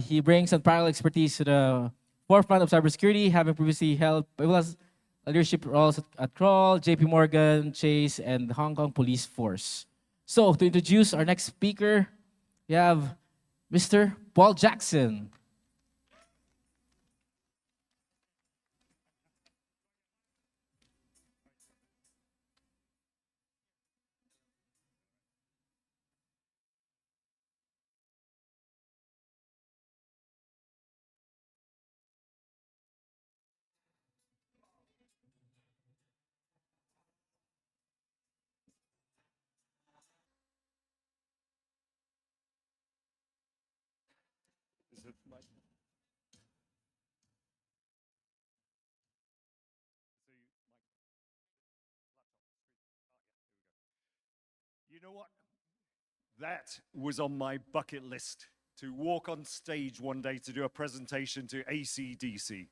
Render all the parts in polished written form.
He brings unparalleled expertise to the forefront of cybersecurity, having previously held pivotal leadership roles at Kroll, JP Morgan, Chase, and the Hong Kong Police Force. So, to introduce our next speaker, we have Mr. Paul Jackson. Is it my, so you, you know what? That was on my bucket list to walk on stage one day to do a presentation to ACDC.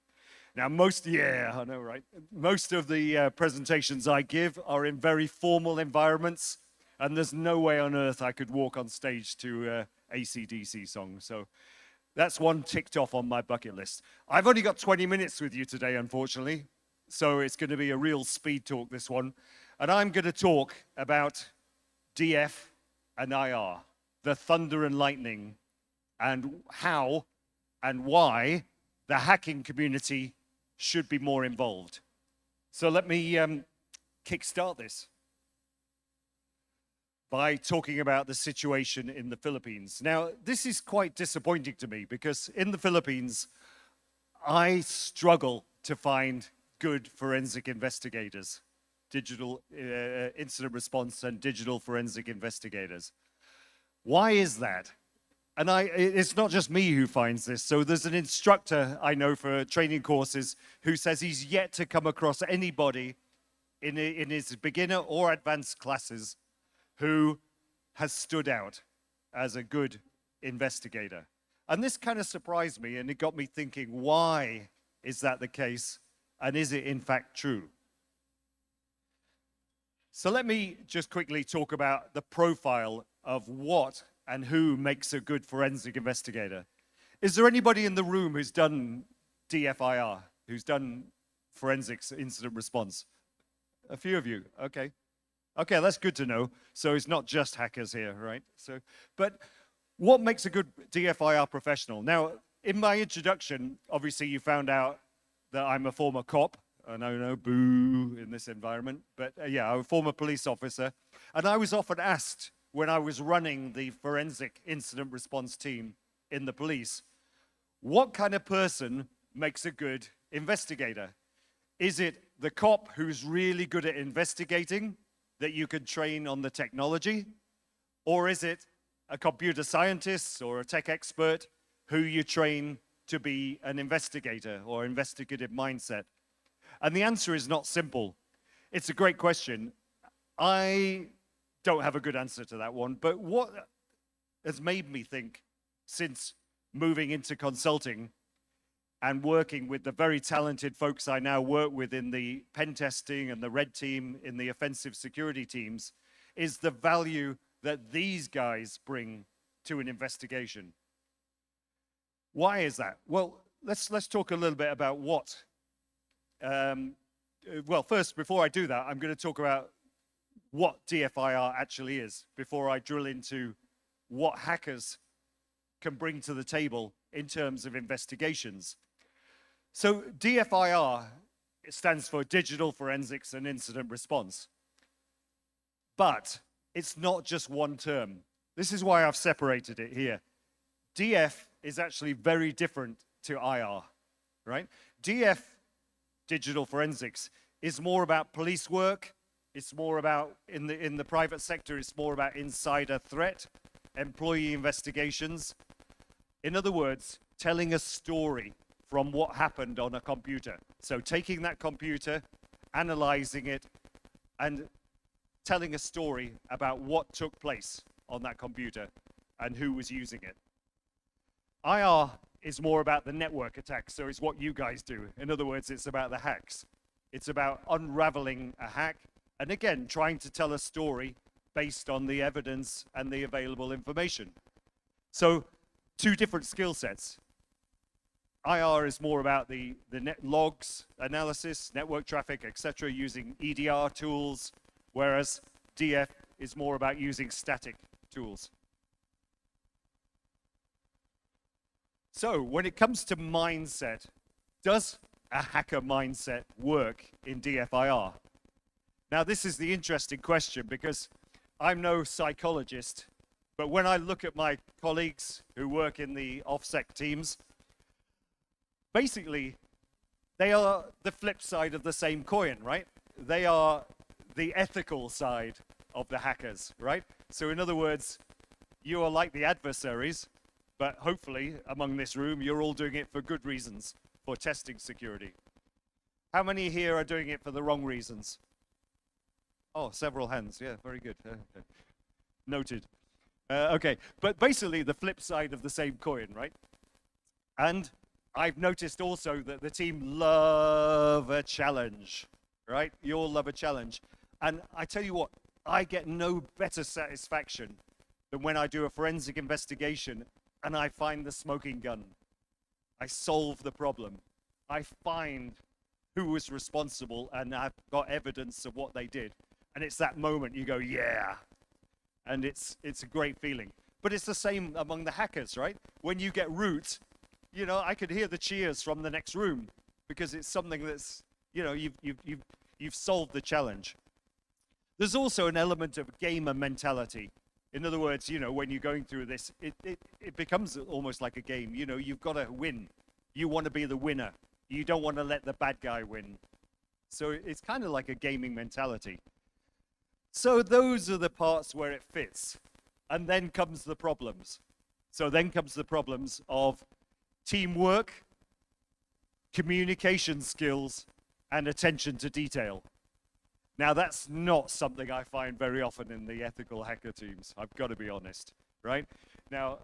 Now, yeah, I know, right? Most of the presentations I give are in very formal environments, and there's no way on earth I could walk on stage to ACDC song. So that's one ticked off on my bucket list. I've only got 20 minutes with you today, unfortunately, so it's going to be a real speed talk, this one. And I'm going to talk about DF and IR, the thunder and lightning, and how and why the hacking community should be more involved. So let me kickstart this by talking about the situation in the Philippines. Now, this is quite disappointing to me because in the Philippines, I struggle to find good forensic investigators, digital incident response and digital forensic investigators. Why is that? And it's not just me who finds this. So there's an instructor I know for training courses who says he's yet to come across anybody in his beginner or advanced classes who has stood out as a good investigator. And this kind of surprised me, and it got me thinking, why is that the case? And is it in fact true? So let me just quickly talk about the profile of what and who makes a good forensic investigator. Is there anybody in the room who's done DFIR, who's done forensics incident response? A few of you, okay. Okay, that's good to know. So it's not just hackers here, right? So, but what makes a good DFIR professional? Now, in my introduction, obviously you found out that I'm a former cop. No, boo in this environment. But yeah, I'm a former police officer. And I was often asked when I was running the forensic incident response team in the police, what kind of person makes a good investigator? Is it the cop who's really good at investigating that you could train on the technology? Or is it a computer scientist or a tech expert who you train to be an investigator or investigative mindset? And the answer is not simple. It's a great question. I don't have a good answer to that one, but what has made me think since moving into consulting and working with the very talented folks I now work with in the pen testing and the red team in the offensive security teams is the value that these guys bring to an investigation. Why is that? Well, let's talk a little bit about what. Well, first, before I do that, I'm going to talk about what DFIR actually is before I drill into what hackers can bring to the table in terms of investigations. So DFIR stands for Digital Forensics and Incident Response. But it's not just one term. This is why I've separated it here. DF is actually very different to IR, right? DF, digital forensics, is more about police work. It's more about, in the private sector, it's more about insider threat, employee investigations. In other words, telling a story from what happened on a computer. So taking that computer, analyzing it, and telling a story about what took place on that computer and who was using it. IR is more about the network attacks, so it's what you guys do. In other words, it's about the hacks. It's about unraveling a hack, and again, trying to tell a story based on the evidence and the available information. So two different skill sets. IR is more about the net logs analysis, network traffic, etc., using EDR tools, whereas DF is more about using static tools. So when it comes to mindset, does a hacker mindset work in DFIR? Now, this is the interesting question because I'm no psychologist, but when I look at my colleagues who work in the OffSec teams, basically, they are the flip side of the same coin, right? They are the ethical side of the hackers, right? So in other words, you are like the adversaries, but hopefully among this room, you're all doing it for good reasons, for testing security. How many here are doing it for the wrong reasons? Oh, several hands. Yeah, very good. Noted. Okay, but basically the flip side of the same coin, right? And I've noticed also that the team love a challenge, right? You all love a challenge. And I tell you what, I get no better satisfaction than when I do a forensic investigation and I find the smoking gun. I solve the problem. I find who was responsible and I've got evidence of what they did. And it's that moment you go, yeah. And it's a great feeling. But it's the same among the hackers, right? When you get root, you know, I could hear the cheers from the next room because it's something that's, you know, you've solved the challenge. There's also an element of gamer mentality. In other words, you know, when you're going through this, it becomes almost like a game. You know, you've got to win. You want to be the winner. You don't want to let the bad guy win. So it's kind of like a gaming mentality. So those are the parts where it fits. And then comes the problems. So then comes the problems of teamwork, communication skills, and attention to detail. Now, that's not something I find very often in the ethical hacker teams. I've got to be honest, right? Now,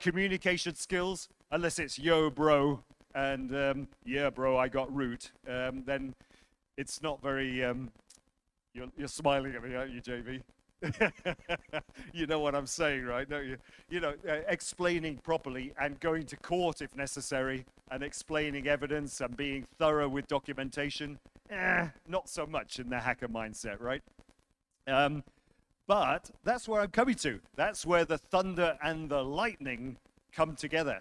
communication skills, unless it's yo, bro, and yeah, bro, I got root, then it's not very, you're smiling at me, aren't you, JB? You know what I'm saying, right? No, you know, explaining properly and going to court if necessary and explaining evidence and being thorough with documentation, not so much in the hacker mindset, right? But that's where I'm coming to. That's where the thunder and the lightning come together.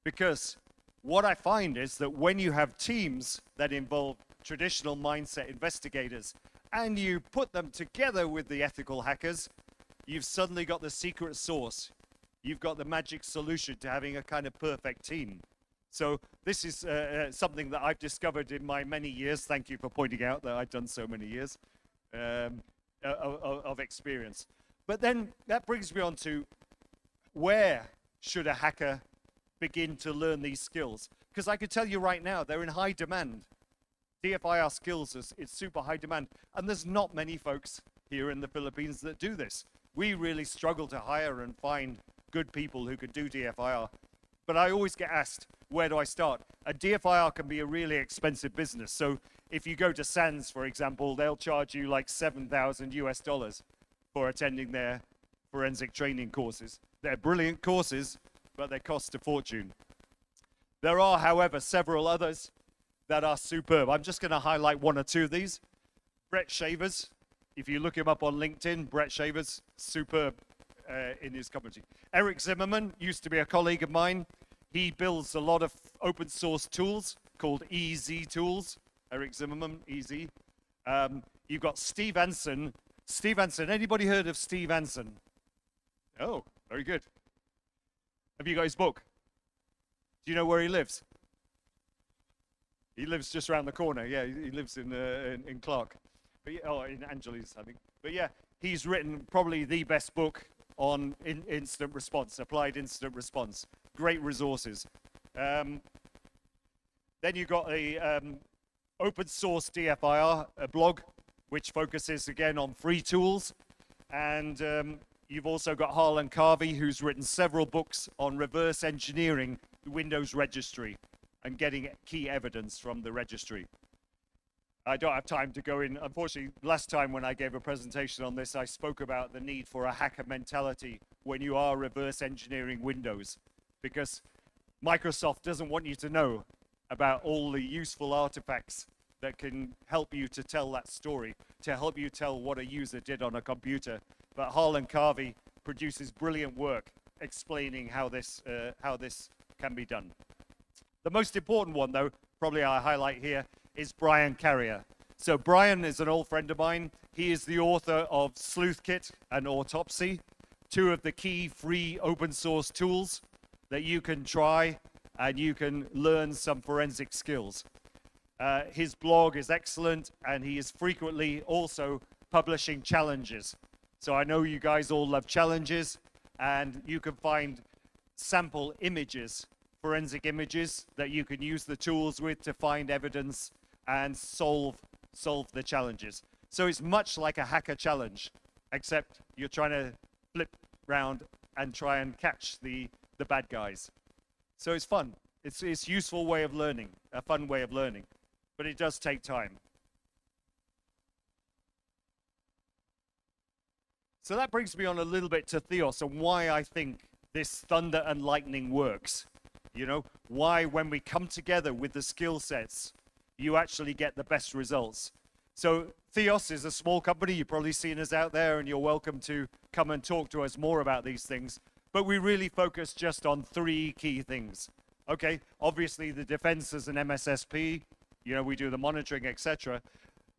Because what I find is that when you have teams that involve traditional mindset investigators and you put them together with the ethical hackers, you've suddenly got the secret sauce. You've got the magic solution to having a kind of perfect team. So this is something that I've discovered in my many years. Thank you for pointing out that I've done so many years of experience. But then that brings me on to where should a hacker begin to learn these skills? Because I could tell you right now, they're in high demand. DFIR skills, it's super high demand. And there's not many folks here in the Philippines that do this. We really struggle to hire and find good people who could do DFIR. But I always get asked, where do I start? A DFIR can be a really expensive business. So if you go to SANS, for example, they'll charge you like $7,000 US for attending their forensic training courses. They're brilliant courses, but they cost a fortune. There are, however, several others that are superb. I'm just going to highlight one or two of these. Brett Shavers, if you look him up on LinkedIn, Brett Shavers, superb in his commentary. Eric Zimmerman used to be a colleague of mine. He builds a lot of open source tools called EZ tools. Eric Zimmerman, EZ. You've got Steve Anson. Steve Anson, anybody heard of Steve Anson? Oh, very good. Have you got his book? Do you know where he lives? He lives just around the corner. Yeah, he lives in Clark. But yeah, in Angeles, I think. But yeah, he's written probably the best book on incident response, applied incident response. Great resources. Then you've got a open source DFIR blog, which focuses again on free tools. And you've also got Harlan Carvey, who's written several books on reverse engineering the Windows registry and getting key evidence from the registry. I don't have time to go in. Unfortunately, last time when I gave a presentation on this, I spoke about the need for a hacker mentality when you are reverse engineering Windows. because Microsoft doesn't want you to know about all the useful artifacts that can help you to tell that story, to help you tell what a user did on a computer. But Harlan Carvey produces brilliant work explaining how this can be done. The most important one, though, probably I highlight here, is Brian Carrier. So Brian is an old friend of mine. He is the author of Sleuthkit and Autopsy, two of the key free open source tools that you can try and you can learn some forensic skills. His blog is excellent, and he is frequently also publishing challenges. So I know you guys all love challenges, and you can find sample images, forensic images, that you can use the tools with to find evidence and solve the challenges. So it's much like a hacker challenge, except you're trying to flip round and try and catch the bad guys. So it's fun. It's a useful way of learning, a fun way of learning, but it does take time. So that brings me on a little bit to THEOS and why I think this thunder and lightning works. You know, why when we come together with the skill sets, you actually get the best results. So THEOS is a small company. You've probably seen us out there, and you're welcome to come and talk to us more about these things. But we really focus just on three key things. Okay, obviously the defense as an MSSP, you know, we do the monitoring, etc.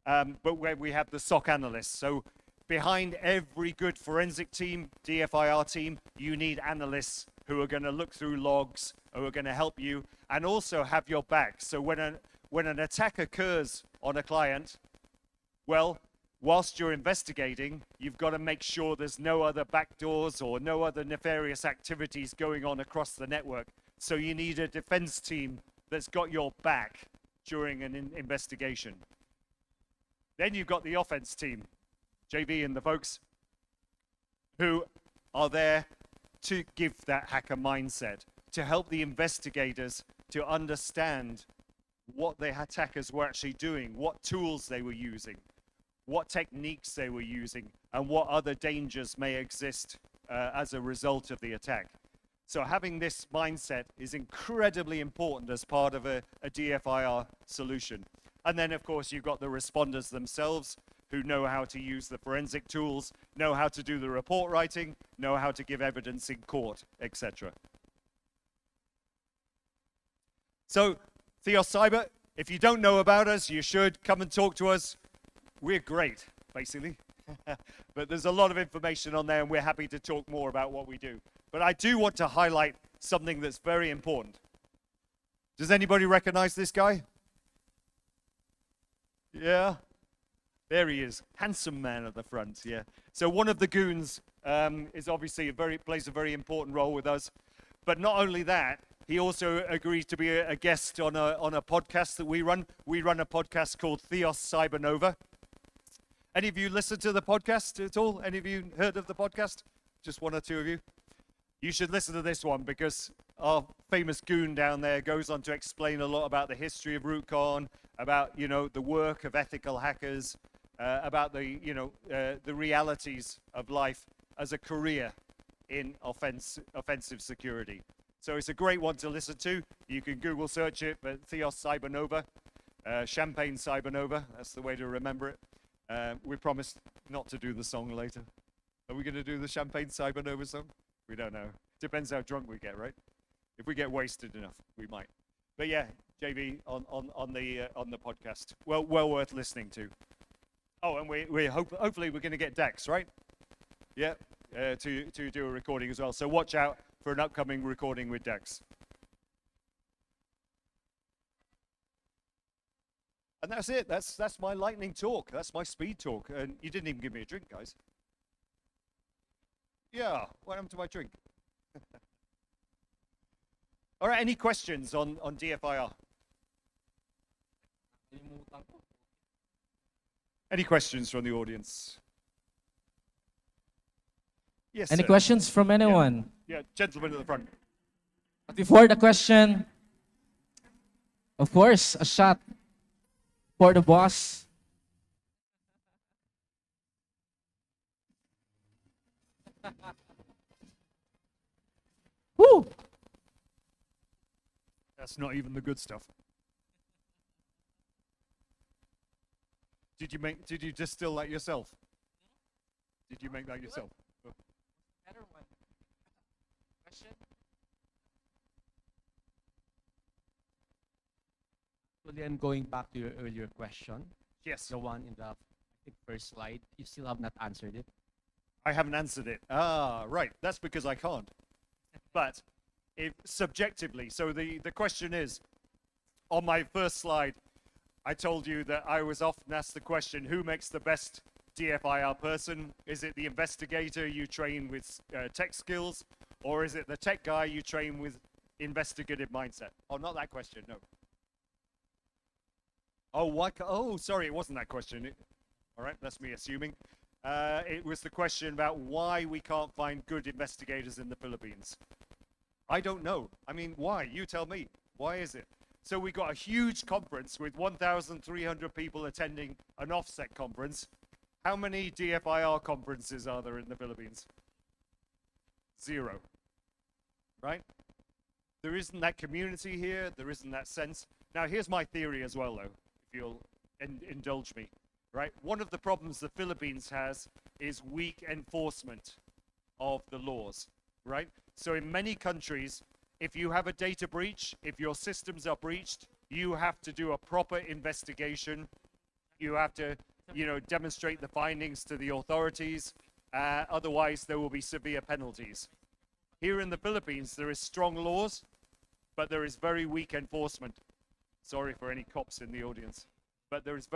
But where we have the SOC analysts. So behind every good forensic team, DFIR team, you need analysts who are going to look through logs, who are going to help you, and also have your back. So when an attack occurs on a client, well, whilst you're investigating, you've got to make sure there's no other backdoors or no other nefarious activities going on across the network. So you need a defense team that's got your back during an investigation. Then you've got the offense team, JV and the folks, who are there to give that hacker mindset, to help the investigators to understand what the attackers were actually doing, what tools they were using, what techniques they were using, and what other dangers may exist as a result of the attack. So having this mindset is incredibly important as part of a DFIR solution. And then, of course, you've got the responders themselves who know how to use the forensic tools, know how to do the report writing, know how to give evidence in court, etc. So, THEOS Cyber, if you don't know about us, you should come and talk to us. We're great, basically. But there's a lot of information on there, and we're happy to talk more about what we do. But I do want to highlight something that's very important. Does anybody recognize this guy? Yeah? There he is. Handsome man at the front, yeah. So one of the goons is obviously plays a very important role with us. But not only that, he also agrees to be a guest on a podcast that we run. We run a podcast called THEOS Cyber. Any of you listen to the podcast at all? Any of you heard of the podcast? Just one or two of you? You should listen to this one, because our famous goon down there goes on to explain a lot about the history of RootCon, about, you know, the work of ethical hackers, about the, you know, the realities of life as a career in offensive security. So it's a great one to listen to. You can Google search it, but THEOS Cyber, Champagne Cyber, that's the way to remember it. We promised not to do the song later. Are we going to do the Champagne Cyber song? We don't know. Depends how drunk we get, right? If we get wasted enough, we might. But yeah, JV on the podcast. Well worth listening to. Oh, and hopefully we're going to get Dex, right? Yeah, to do a recording as well. So watch out for an upcoming recording with Dex. And that's it. That's my lightning talk. That's my speed talk. And you didn't even give me a drink, guys. Yeah, what happened to my drink? All right, any questions on DFIR? Any questions from the audience? Yes, Any sir. questions from anyone? Yeah, gentleman at the front. But before the question, of course, a shot for the boss. Woo! That's not even the good stuff. Did you distill that yourself? Did you make that yourself? Oh. Better one. Question? So then going back to your earlier question, Yes. the one in the I think first slide, you still have not answered it. I haven't answered it. Ah, right. That's because I can't. But if subjectively, so the question is, on my first slide, I told you that I was often asked the question, who makes the best DFIR person? Is it the investigator you train with tech skills? Or is it the tech guy you train with investigative mindset? Oh, not that question, no. Oh, oh, sorry, it wasn't that question. All right, that's me assuming. It was the question about why we can't find good investigators in the Philippines. I don't know. I mean, why? You tell me. Why is it? So we got a huge conference with 1,300 people attending an offset conference. How many DFIR conferences are there in the Philippines? 0. Right? There isn't that community here. There isn't that sense. Now, here's my theory as well, though, if you'll indulge me. Right? One of the problems the Philippines has is weak enforcement of the laws. Right? So in many countries, if you have a data breach, if your systems are breached, you have to do a proper investigation. You have to, demonstrate the findings to the authorities. Otherwise, there will be severe penalties. Here in the Philippines, there is strong laws, but there is very weak enforcement. Sorry for any cops in the audience, but there's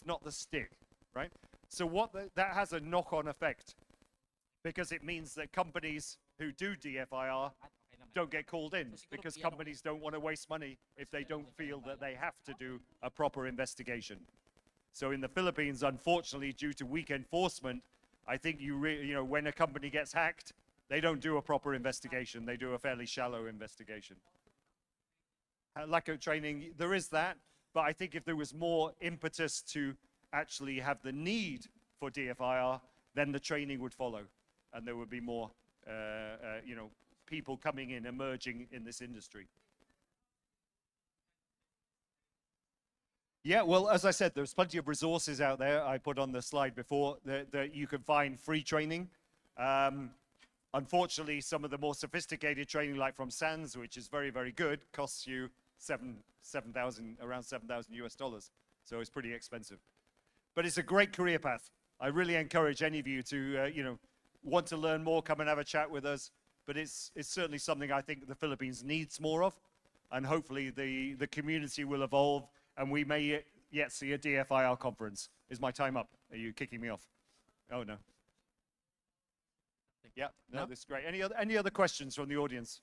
not the stick, right? So that has a knock-on effect, because it means that companies who do DFIR don't get called in, because companies don't want to waste money if they don't feel that they have to do a proper investigation. So in the Philippines, unfortunately, due to weak enforcement, I think when a company gets hacked, they don't do a proper investigation. They do a fairly shallow investigation. Lack of training, there is that, but I think if there was more impetus to actually have the need for DFIR, then the training would follow, and there would be more, people coming in, emerging in this industry. Yeah, well, as I said, there's plenty of resources out there. I put on the slide before that you can find free training. Unfortunately, some of the more sophisticated training, like from SANS, which is very, very good, costs you around 7,000 US dollars. So it's pretty expensive. But it's a great career path. I really encourage any of you to, want to learn more, come and have a chat with us. But it's certainly something I think the Philippines needs more of. And hopefully the community will evolve, and we may yet see a DFIR conference. Is my time up? Are you kicking me off? Oh, no. Yeah, no, this is great. Any other questions from the audience?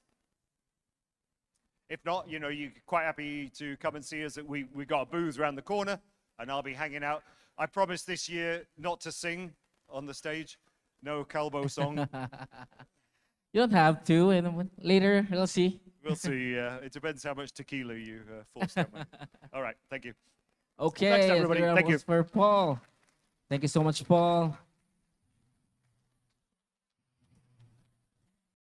If not, you're quite happy to come and see us. We got a booth around the corner, and I'll be hanging out. I promise this year not to sing on the stage. No Calbo song. You don't have to, and later we'll see. We'll see. It depends how much tequila you force down me. All right, thank you. Okay, Thanks, everybody. three Thank you. rounds for Paul. Thank you so much, Paul.